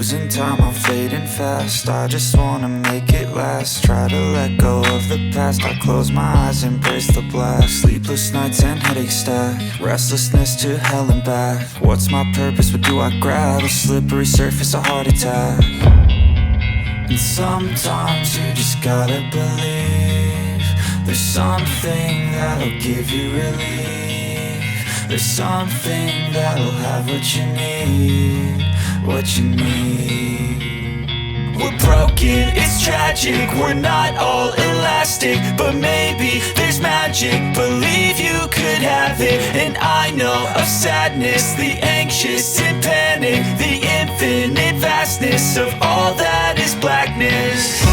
losing time, I'm fading fast. I just wanna make it last. Try to let go of the past. I close my eyes, embrace the blast. Sleepless nights and headaches stack. Restlessness to hell and back. What's my purpose, what do I grab? A slippery surface, a heart attack. And sometimes you just gotta believe there's something that'll give you relief. There's something that'll have what you need, what you need. We're broken, it's tragic, we're not all elastic, but maybe there's magic. Believe you could have it. And I know of sadness, the anxious and panic, the infinite vastness of all that is blackness.